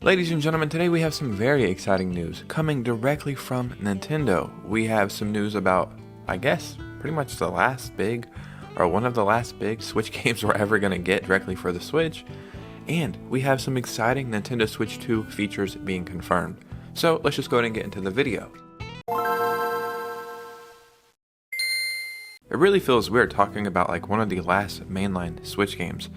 Ladies and gentlemen, today we have some very exciting news coming directly from Nintendo. We have some news about, I guess, pretty much the last big, or one of the last big Switch games we're ever going to get directly for the Switch. And we have some exciting Nintendo Switch 2 features being confirmed. So let's just go ahead and get into the video. It really feels weird talking about like one of the last mainline Switch games.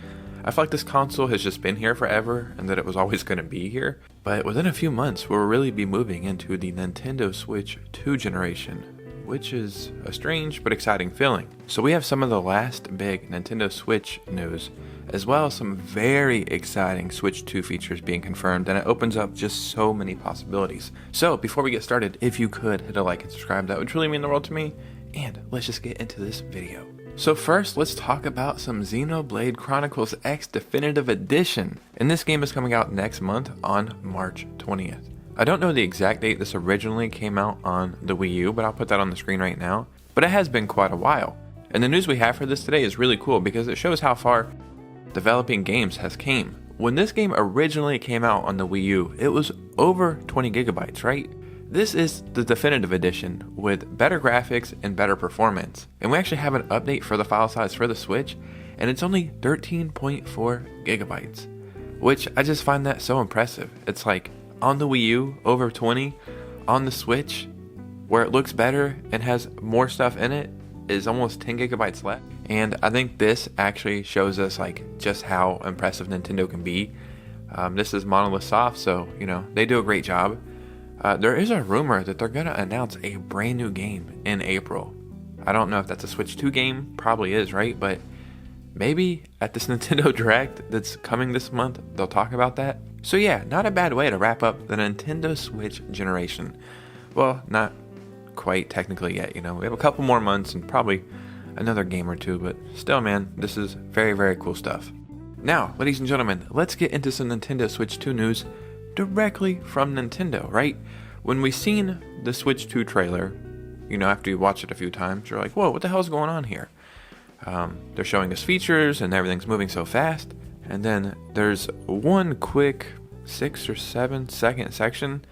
I feel like this console has just been here forever and that it was always going to be here, but within a few months we'll really be moving into the Nintendo Switch 2 generation, which is a strange but exciting feeling. So we have some of the last big Nintendo Switch news, as well as some very exciting Switch 2 features being confirmed, and it opens up just so many possibilities. So before we get started, if you could hit a like and subscribe, that would truly mean the world to me, and let's just get into this video. So first, let's talk about some Xenoblade Chronicles X Definitive Edition, and this game is coming out next month on March 20th. I don't know the exact date this originally came out on the Wii U, but I'll put that on the screen right now, but it has been quite a while. And the news we have for this today is really cool because it shows how far developing games has came. When this game originally came out on the Wii U, it was over 20 gigabytes, right? This is the definitive edition with better graphics and better performance. And we actually have an update for the file size for the Switch, and it's only 13.4 gigabytes, which I just find that so impressive. It's like on the Wii U, over 20, on the Switch, where it looks better and has more stuff in it, is almost 10 gigabytes left. And I think this actually shows us like just how impressive Nintendo can be. This is Monolith Soft, so you know they do a great job. There is a rumor that they're going to announce a brand new game in April. I don't know if that's a Switch 2 game, probably is, right? But maybe at this Nintendo Direct that's coming this month, they'll talk about that. So yeah, not a bad way to wrap up the Nintendo Switch generation. Well, not quite technically yet, you know. We have a couple more months and probably another game or two, but still, man, this is very, very cool stuff. Now, ladies and gentlemen, let's get into some Nintendo Switch 2 news directly from Nintendo, right? When we seen the Switch 2 trailer, you know, after you watch it a few times, you're like, whoa, what the hell is going on here? They're showing us features and everything's moving so fast. And then there's one quick 6 or 7 second section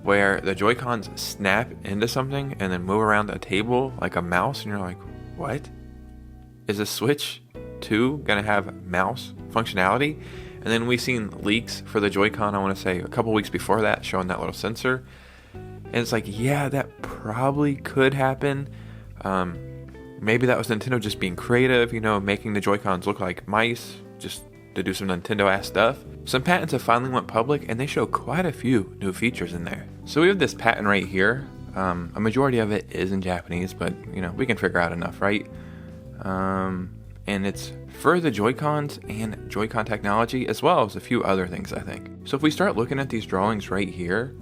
where the joycons snap into something and then move around a table like a mouse. And you're like, what? Is the Switch 2 gonna have mouse functionality? And then we seen leaks for the Joy-Con, I want to say, a couple weeks before that, showing that little sensor. And it's like, yeah, that probably could happen. Maybe that was Nintendo just being creative, you know, making the Joy-Cons look like mice, just to do some Nintendo-ass stuff. Some patents have finally went public, and they show quite a few new features in there. So we have this patent right here. A majority of it is in Japanese, but, you know, we can figure out enough, right? And it's for the Joy-Cons and Joy-Con technology, as well as a few other things, I think. So if we start looking at these drawings right here,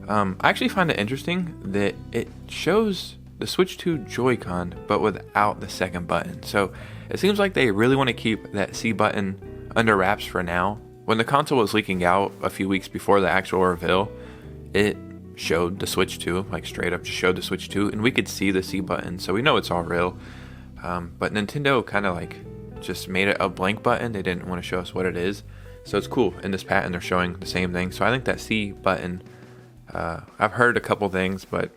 I actually find it interesting that it shows the Switch 2 Joy-Con, but without the second button. So it seems like they really want to keep that C button under wraps for now. When the console was leaking out a few weeks before the actual reveal, it showed the Switch 2, like straight up just showed the Switch 2, and we could see the C button, so we know it's all real. But Nintendo kind of like just made it a blank button. They didn't want to show us what it is. So it's cool. In this patent, they're showing the same thing. So I think that C button, I've heard a couple things, but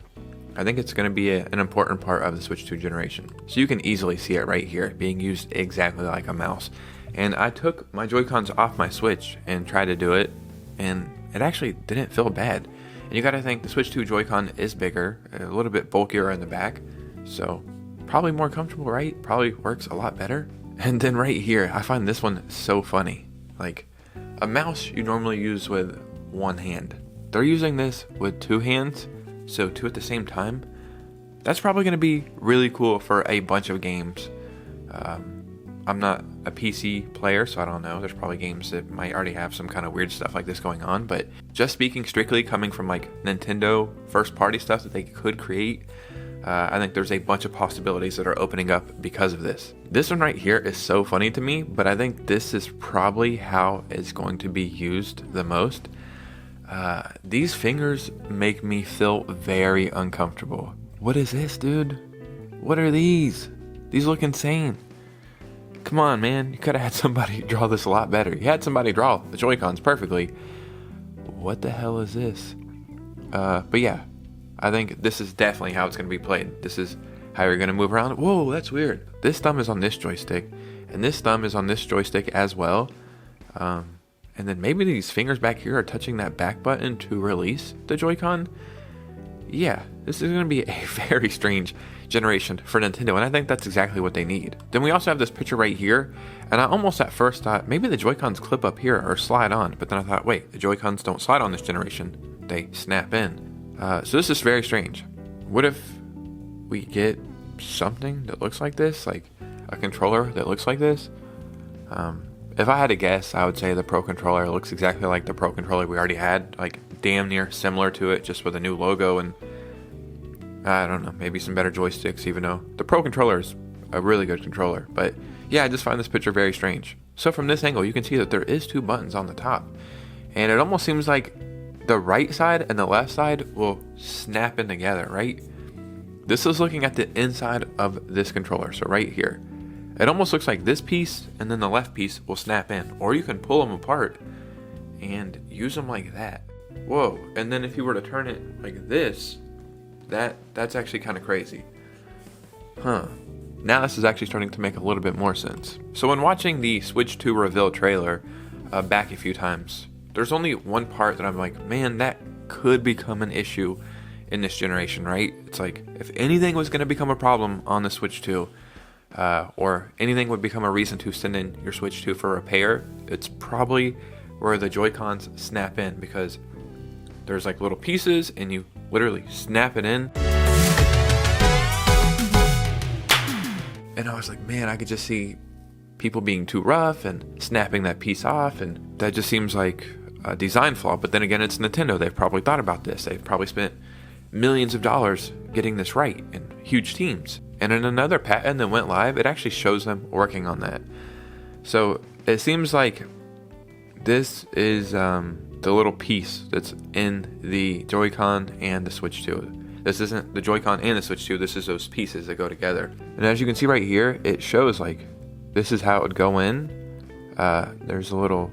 I think it's going to be an important part of the Switch 2 generation. So you can easily see it right here being used exactly like a mouse. And I took my Joy-Cons off my Switch and tried to do it, and it actually didn't feel bad. And you got to think the Switch 2 Joy-Con is bigger, a little bit bulkier in the back. So probably more comfortable, right? Probably works a lot better. And then right here, I find this one so funny. Like, a mouse you normally use with one hand. They're using this with two hands, so two at the same time. That's probably going to be really cool for a bunch of games. I'm not a PC player, so I don't know. There's probably games that might already have some kind of weird stuff like this going on. But just speaking strictly coming from like Nintendo first party stuff that they could create, I think there's a bunch of possibilities that are opening up because of this. This one right here is so funny to me, but I think this is probably how it's going to be used the most. These fingers make me feel very uncomfortable. What is this, dude? What are these? These look insane. Come on, man. You could have had somebody draw this a lot better. You had somebody draw the Joy-Cons perfectly. what the hell is this? But yeah, I think this is definitely how it's going to be played. This is how you're going to move around. Whoa, that's weird. This thumb is on this joystick, and this thumb is on this joystick as well. And then maybe these fingers back here are touching that back button to release the Joy-Con. Yeah, this is going to be a very strange generation for Nintendo, and I think that's exactly what they need. Then we also have this picture right here, and I almost at first thought maybe the Joy-Cons clip up here or slide on, but then I thought, wait, the Joy-Cons don't slide on this generation. They snap in. So this is very strange. What if we get something that looks like this, like a controller that looks like this? If I had to guess, I would say the Pro Controller looks exactly like the Pro Controller we already had, like damn near similar to it, just with a new logo and, I don't know, maybe some better joysticks, even though the Pro Controller is a really good controller. But yeah, I just find this picture very strange. So from this angle, you can see that there is 2 buttons on the top, and it almost seems like the right side and the left side will snap in together, right? This is looking at the inside of this controller, so right here. It almost looks like this piece and then the left piece will snap in, or you can pull them apart and use them like that. Whoa, and then if you were to turn it like this, that's actually kind of crazy. Huh. Now this is actually starting to make a little bit more sense. So when watching the Switch 2 reveal trailer back a few times, there's only one part that I'm like, man, that could become an issue in this generation, right? It's like, if anything was going to become a problem on the Switch 2, or anything would become a reason to send in your Switch 2 for repair, it's probably where the Joy-Cons snap in, because there's like little pieces and you literally snap it in. And I was like, man, I could just see people being too rough and snapping that piece off, and that just seems like a design flaw. But then again, it's Nintendo. They've probably thought about this. They've probably spent millions of dollars getting this right, and huge teams. And in another patent that went live, it actually shows them working on that. So it seems like this is the little piece that's in the Joy-Con and the Switch 2. This isn't the Joy-Con and the Switch 2, this is those pieces that go together. And as you can see right here, it shows like this is how it would go in. There's a little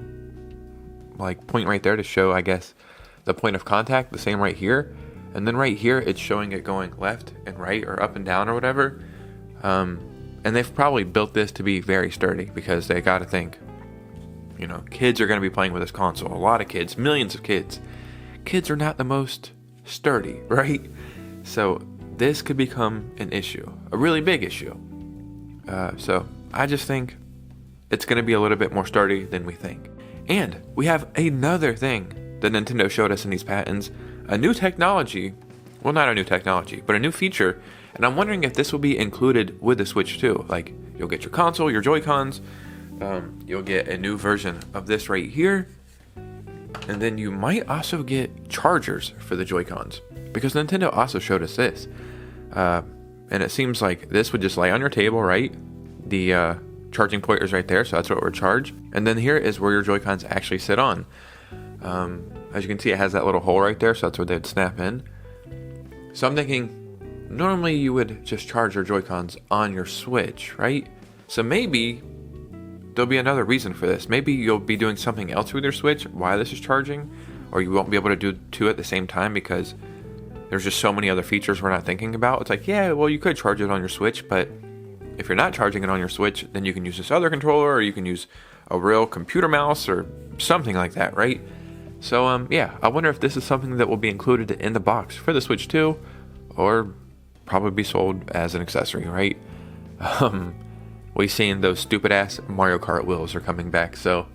like point right there to show, I guess, the point of contact, the same right here. And then right here, it's showing it going left and right or up and down or whatever. And they've probably built this to be very sturdy, because they got to think, you know, kids are going to be playing with this console. A lot of kids, millions of kids. Kids are not the most sturdy, right? So this could become an issue, a really big issue. So I just think it's going to be a little bit more sturdy than we think. And we have another thing that Nintendo showed us in these patents. A new technology, well, not a new technology, but a new feature, and I'm wondering if this will be included with the Switch 2. Like, you'll get your console, your Joy-Cons, you'll get a new version of this right here, and then you might also get chargers for the Joy-Cons, because Nintendo also showed us this, and it seems like this would just lay on your table, right? The charging port is right there, so that's what we're charged, and then here is where your Joy-Cons actually sit on. As you can see, it has that little hole right there, so that's where they'd snap in. So I'm thinking, normally you would just charge your Joy-Cons on your Switch, right? So maybe there'll be another reason for this. Maybe you'll be doing something else with your Switch while this is charging, or you won't be able to do 2 at the same time because there's just so many other features we're not thinking about. It's like, yeah, well, you could charge it on your Switch, but if you're not charging it on your Switch, then you can use this other controller, or you can use a real computer mouse or something like that, right? So, yeah, I wonder if this is something that will be included in the box for the Switch 2, or probably be sold as an accessory, right? We've seen those stupid-ass Mario Kart wheels are coming back, so,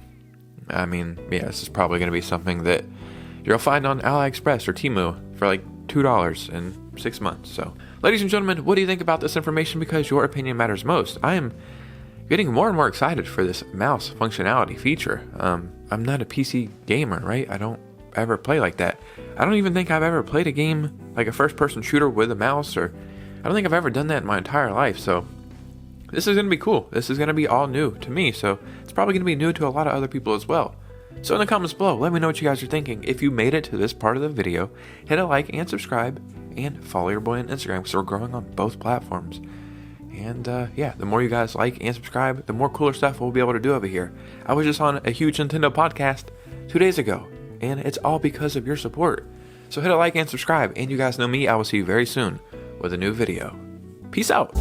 I mean, yeah, this is probably going to be something that you'll find on AliExpress or Temu for like $2 in 6 months. So, ladies and gentlemen, what do you think about this information? Because your opinion matters most. I am getting more and more excited for this mouse functionality feature. I'm not a PC gamer, right? I don't ever play like that. I don't even think I've ever played a game like a first-person shooter with a mouse, or I don't think I've ever done that in my entire life. So this is going to be cool. This is going to be all new to me, so it's probably going to be new to a lot of other people as well. So in the comments below, let me know what you guys are thinking. If you made it to this part of the video, hit a like and subscribe, and follow your boy on Instagram, because we're growing on both platforms. And yeah, the more you guys like and subscribe, the more cooler stuff we'll be able to do over here. I was just on a huge Nintendo podcast 2 days ago, and it's all because of your support. So hit a like and subscribe, and you guys know me, I will see you very soon with a new video. Peace out!